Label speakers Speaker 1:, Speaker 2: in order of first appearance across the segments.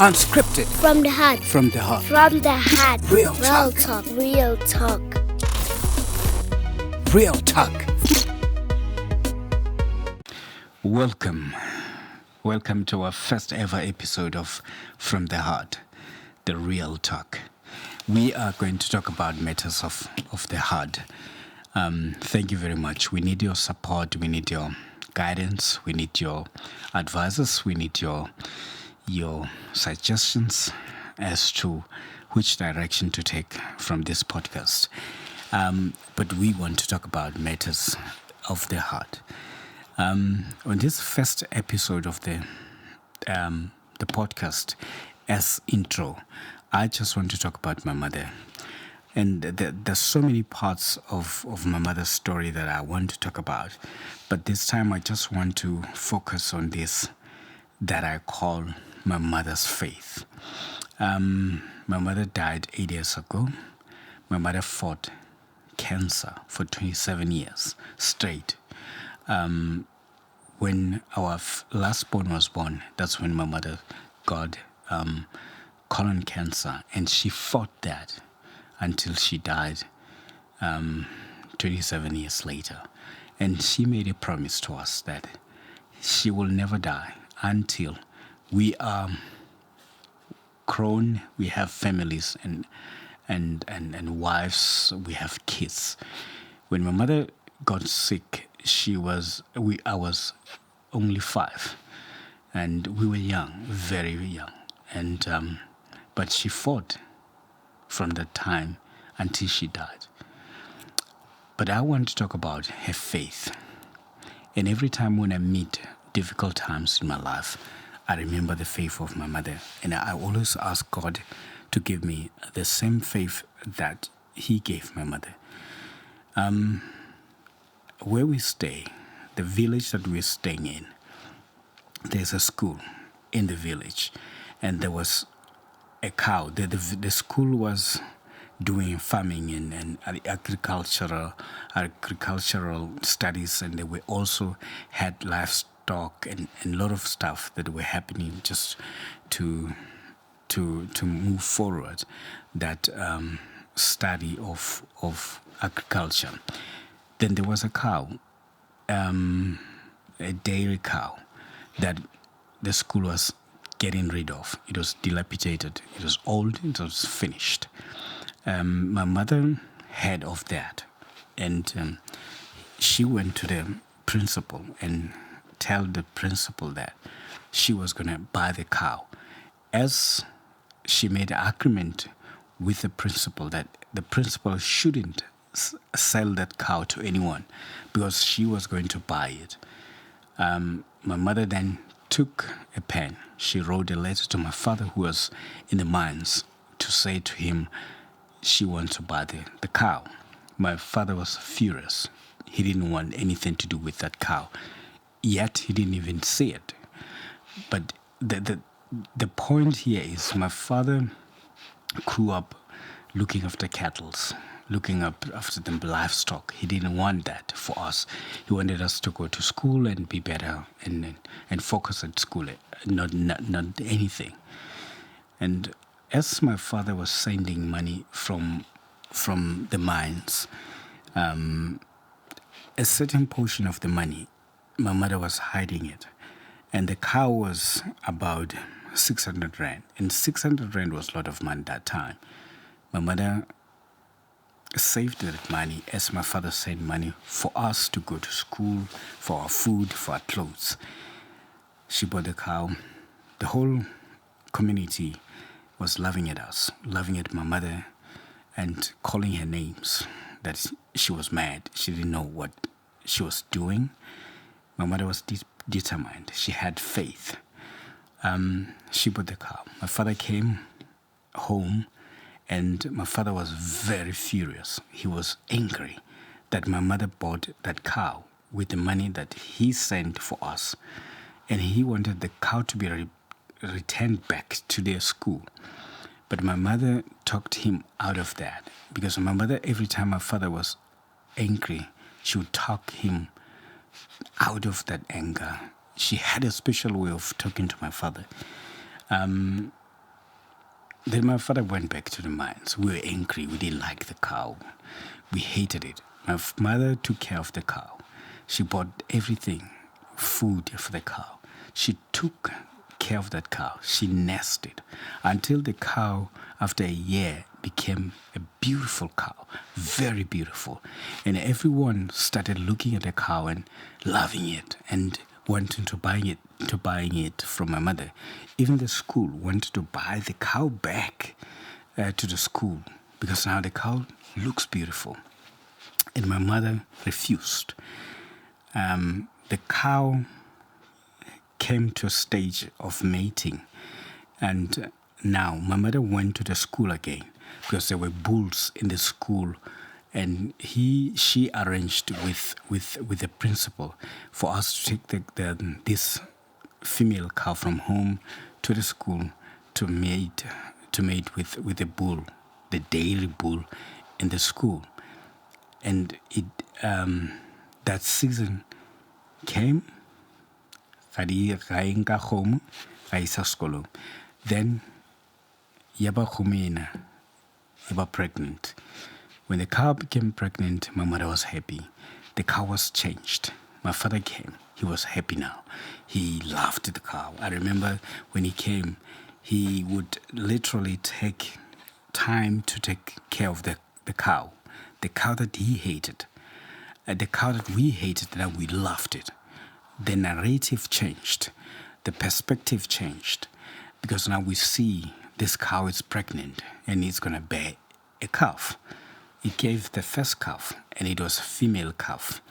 Speaker 1: Unscripted.
Speaker 2: From the heart.
Speaker 1: From the heart.
Speaker 2: From the heart.
Speaker 1: Real
Speaker 2: Real
Speaker 1: talk.
Speaker 2: talk. Real talk.
Speaker 1: Real talk. Welcome. Welcome to our first ever episode of From the Heart, the Real Talk. We are going to talk about matters of the heart. Thank you very much. We need your support. We need your guidance. We need your advices. We need your suggestions as to which direction to take from this podcast. But we want to talk about matters of the heart. On this first episode of the podcast, as intro, I just want to talk about my mother. And there's so many parts of my mother's story that I want to talk about. But this time I just want to focus on this that I call my mother's faith. My mother died 8 years ago. My mother fought cancer for 27 years straight. When our last born was born, that's when my mother got colon cancer, and she fought that until she died 27 years later. And she made a promise to us that she will never die until we are grown, we have families and wives, we have kids. When my mother got sick, I was only 5, and we were young, very young, and but she fought from that time until she died. But I want to talk about her faith. And every time when I meet difficult times in my life, I remember the faith of my mother, and I always ask God to give me the same faith that He gave my mother. Where we stay, the village that we're staying in, there's a school in the village, and there was a cow. The school was doing farming and agricultural studies, and they were also had livestock and a lot of stuff that were happening just to move forward that study of agriculture. Then there was a cow, a dairy cow, that the school was getting rid of. It was dilapidated. It was old. It was finished. My mother heard of that, and she went to the principal and tell the principal that she was going to buy the cow. As she made an agreement with the principal that the principal shouldn't sell that cow to anyone because she was going to buy it. My mother then took a pen. She wrote a letter to my father, who was in the mines, to say to him she wants to buy the cow. My father was furious. He didn't want anything to do with that cow. Yet he didn't even see it. But the point here is my father grew up looking after cattle, looking up after the livestock. He didn't want that for us. He wanted us to go to school and be better and focus at school, not anything. And as my father was sending money from the mines, a certain portion of the money, my mother was hiding it. And the cow was about 600 rand. And 600 rand was a lot of money that time. My mother saved that money as my father sent money for us to go to school, for our food, for our clothes. She bought the cow. The whole community was laughing at us, laughing at my mother, and calling her names, that she was mad. She didn't know what she was doing. My mother was determined. She had faith. She bought the cow. My father came home, and my father was very furious. He was angry that my mother bought that cow with the money that he sent for us. And he wanted the cow to be returned back to their school. But my mother talked him out of that, because my mother, every time my father was angry, she would talk him out of that anger. She had a special way of talking to my father. Then my father went back to the mines. We were angry. We didn't like the cow. We hated it. My mother took care of the cow. She bought everything, food for the cow. She took care of that cow. She nested until the cow, after a year, became a beautiful cow, very beautiful. And everyone started looking at the cow and loving it and wanting to buying it from my mother. Even the school wanted to buy the cow back to the school because now the cow looks beautiful. And my mother refused. The cow came to a stage of mating, and now my mother went to the school again because there were bulls in the school, and she arranged with the principal for us to take this female cow from home to the school to mate with the bull, the dairy bull in the school. And it that season came. Then yaba pregnant. When the cow became pregnant, my mother was happy. The cow was changed. My father came. He was happy now. He loved the cow. I remember when he came, he would literally take time to take care of the cow that he hated. The cow that we hated, that we loved it. The narrative changed. The perspective changed. Because now we see this cow is pregnant and it's going to bear a calf. It gave the first calf and it was a female calf.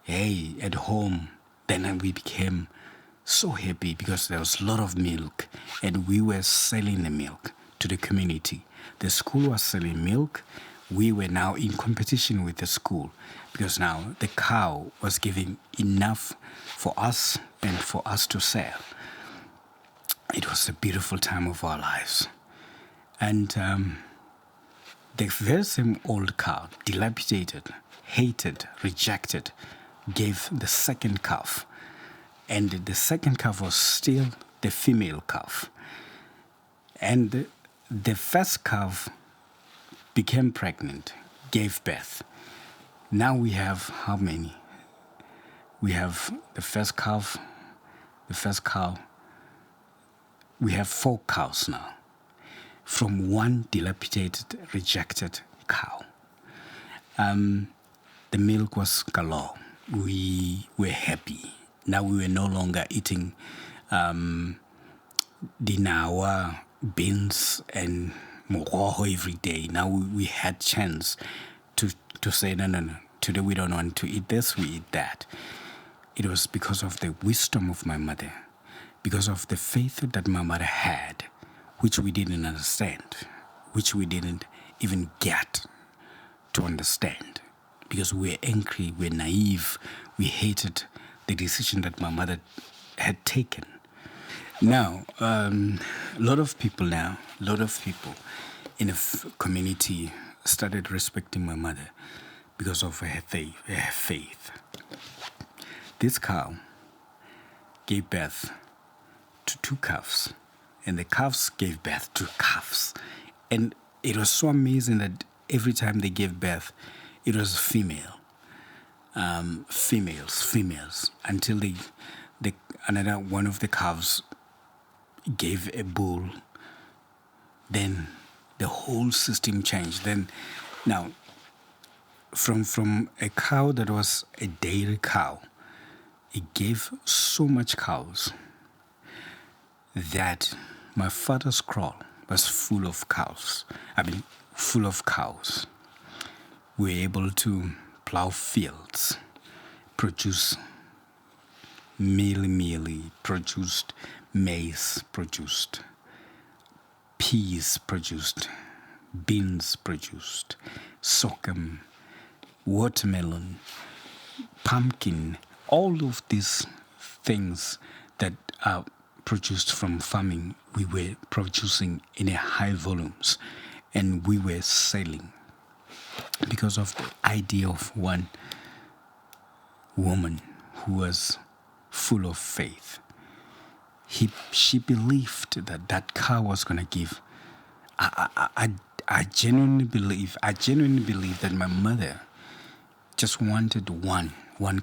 Speaker 1: Hey, at home, then we became so happy because there was a lot of milk and we were selling the milk to the community. The school was selling milk. We were now in competition with the school because now the cow was giving enough for us and for us to sell. It was a beautiful time of our lives. And the very same old cow, dilapidated, hated, rejected, gave the second calf. And the second calf was still the female calf. And the first calf became pregnant, gave birth. Now we have how many? We have the first cow. We have 4 cows now from one dilapidated, rejected cow. The milk was galore. We were happy. Now we were no longer eating dinawa, beans, and moroho every day. Now we had chance to say, no, today we don't want to eat this, we eat that. It was because of the wisdom of my mother, because of the faith that my mother had, which we didn't understand, which we didn't even get to understand, because we were angry, we were naive, we hated the decision that my mother had taken. Now, a lot of people in the community started respecting my mother because of her faith. This cow gave birth to 2 calves, and the calves gave birth to calves. And it was so amazing that every time they gave birth, it was female. Females, until another one of the calves gave a bull. Then the whole system changed. Then now, from a cow that was a dairy cow, it gave so much cows that my father's kraal was full of cows. Full of cows. We were able to plow fields, produce mealie, produced maize, produced peas, produced beans, produced sorghum, watermelon, pumpkin, all of these things that are produced from farming, we were producing in a high volumes, and we were selling because of the idea of one woman who was full of faith. She believed that cow was going to give I genuinely believe that my mother just wanted one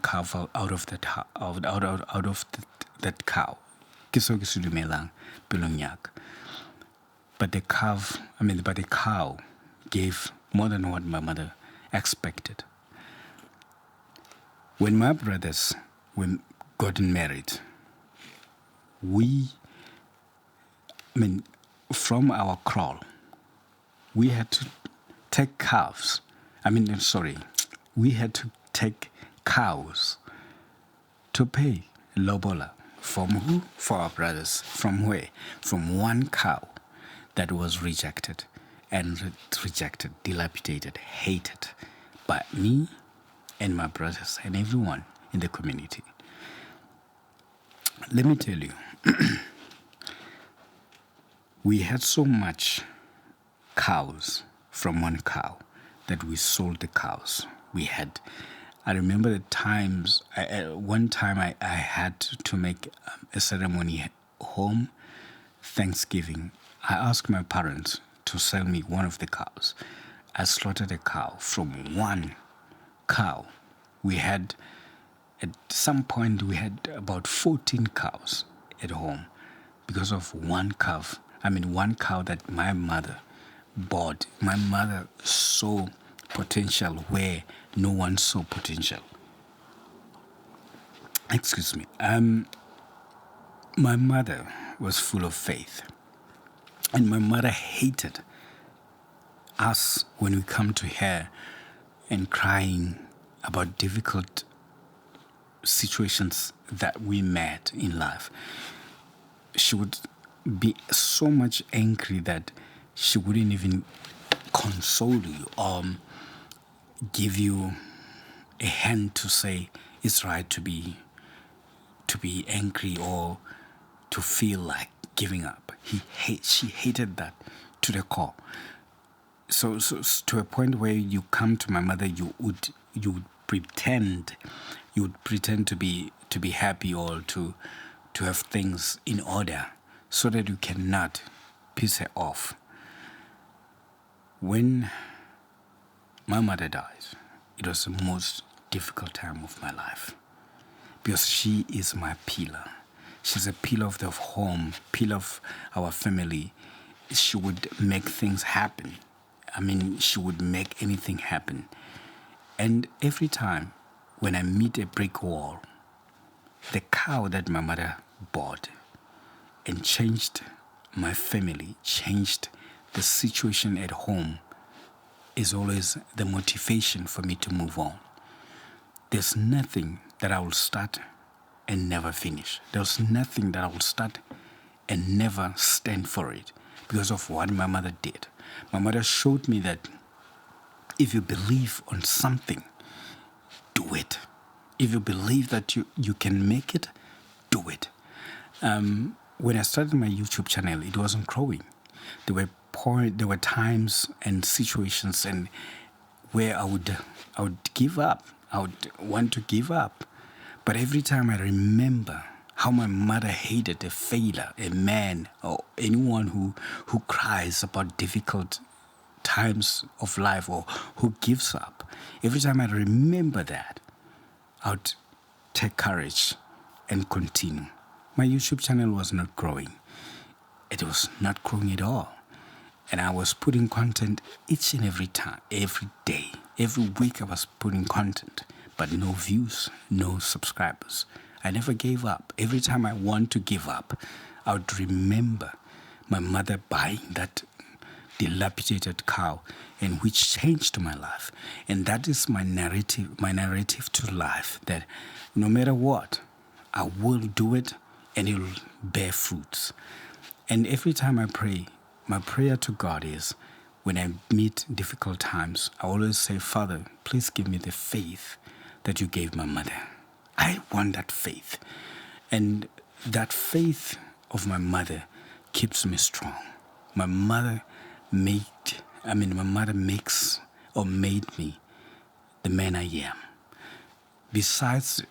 Speaker 1: cow out of that that cow. Ke seo ke se dumelang pelong ya ka. But the cow gave more than what my mother expected. When my brothers gotten married, from our kraal, we had to take calves. We had to take cows to pay lobola. From who? For our brothers. From where? From one cow that was rejected, dilapidated, hated by me and my brothers and everyone in the community. Let me tell you, we had so much cows from one cow that we sold the cows. I remember the times, one time I had to make a ceremony home, Thanksgiving. I asked my parents to sell me one of the cows. I slaughtered a cow from one cow. At some point, we had about 14 cows at home because of one cow that my mother bought. My mother saw potential where no one saw potential. Excuse me. My mother was full of faith. And my mother hated us when we come to her and crying about difficult situations that we met in life. She would be so much angry that she wouldn't even console you or give you a hand to say it's right to be angry or to feel like giving up. She hated that to the core. So to a point where you come to my mother, you would pretend to be happy or to have things in order so that you cannot piss her off. When my mother died, it was the most difficult time of my life because she is my pillar. She's a pillar of the home, pillar of our family. She would make things happen. She would make anything happen. And every time when I meet a brick wall, the cow that my mother bought and changed my family, changed the situation at home, is always the motivation for me to move on. There's nothing that I will start and never finish. There's nothing that I will start and never stand for it because of what my mother did. My mother showed me that if you believe on something, do it. If you believe that you can make it, do it. When I started my YouTube channel, it wasn't growing. There were times and situations and where I would give up. I would want to give up. But every time I remember how my mother hated a failure, a man, or anyone who cries about difficult times of life or who gives up, every time I remember that, I would take courage and continue. My YouTube channel was not growing. It was not growing at all. And I was putting content each and every time, every day. Every week I was putting content, but no views, no subscribers. I never gave up. Every time I want to give up, I would remember my mother buying that dilapidated cow, and which changed my life. And that is my narrative to life, that no matter what, I will do it and it will bear fruits. And every time I pray, my prayer to God is, when I meet difficult times, I always say, Father, please give me the faith that you gave my mother. I want that faith. And that faith of my mother keeps me strong. My mother makes or made me the man I am. Besides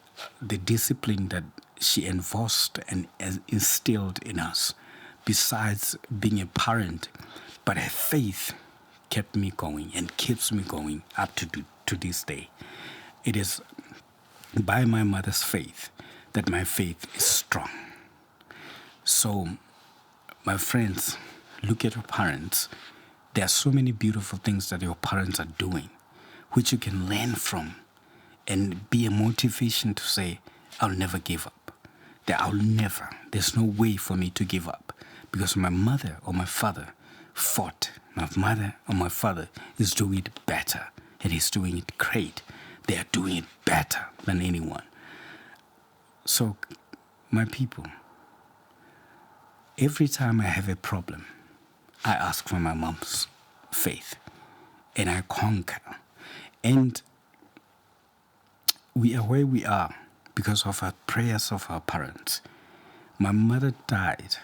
Speaker 1: the discipline that she enforced and instilled in us, besides being a parent, But her faith kept me going and keeps me going up to this day. It is by my mother's faith that my faith is strong. So, my friends, look at your parents. There are so many beautiful things that your parents are doing, which you can learn from and be a motivation to say, I'll never give up. There's no way for me to give up, because my mother or my father fought. My mother or my father is doing it better, and he's doing it great. They are doing it better than anyone. So, my people, every time I have a problem, I ask for my mom's faith, and I conquer. And we are where we are because of our prayers of our parents. My mother died.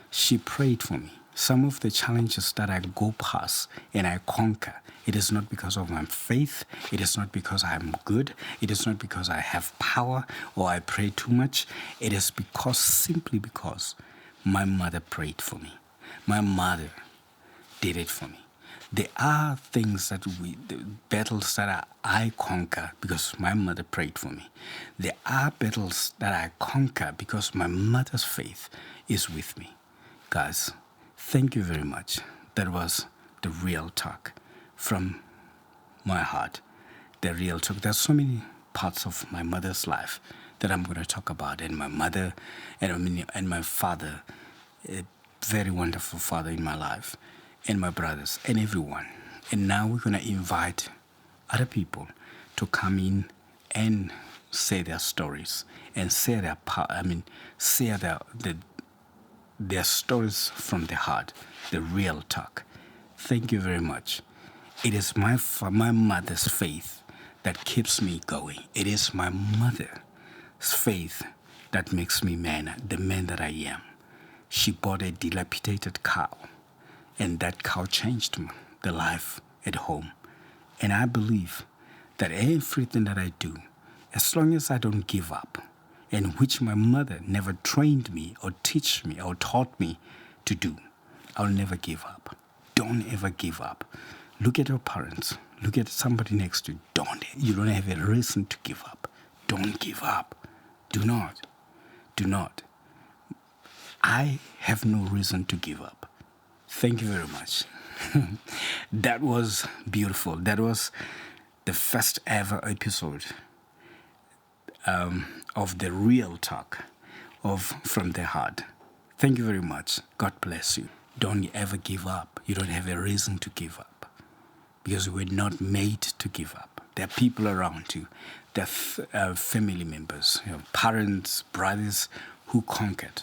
Speaker 1: She prayed for me. Some of the challenges that I go past and I conquer, it is not because of my faith. It is not because I'm good. It is not because I have power or I pray too much. It is simply because my mother prayed for me. My mother did it for me. There are things the battles that I conquer because my mother prayed for me. There are battles that I conquer because my mother's faith is with me. Guys, thank you very much. That was the real talk from my heart. The real talk. There's so many parts of my mother's life that I'm going to talk about. And my mother and my father, a very wonderful father in my life, and my brothers and everyone. And now we're going to invite other people to come in and say their stories and say their stories from the heart, the real talk. Thank you very much. It is my mother's faith that keeps me going. It is my mother's faith that makes me the man that I am. She bought a dilapidated cow, and that cow changed the life at home. And I believe that everything that I do, as long as I don't give up, and which my mother never trained me or teach me or taught me to do, I'll never give up. Don't ever give up. Look at your parents. Look at somebody next to you. You don't have a reason to give up. Don't give up. Do not. Do not. I have no reason to give up. Thank you very much. That was beautiful. That was the first ever episode of the real talk from the heart. Thank you very much. God bless you. Don't ever give up. You don't have a reason to give up, because we're not made to give up. There are people around you. There are family members, parents, brothers who conquered.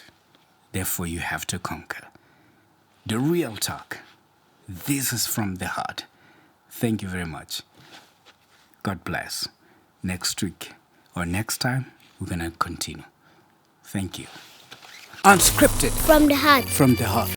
Speaker 1: Therefore, you have to conquer. The real talk. This is from the heart. Thank you very much. God bless. Next week or next time, we're going to continue. Thank you. Unscripted.
Speaker 2: From the heart.
Speaker 1: From the heart.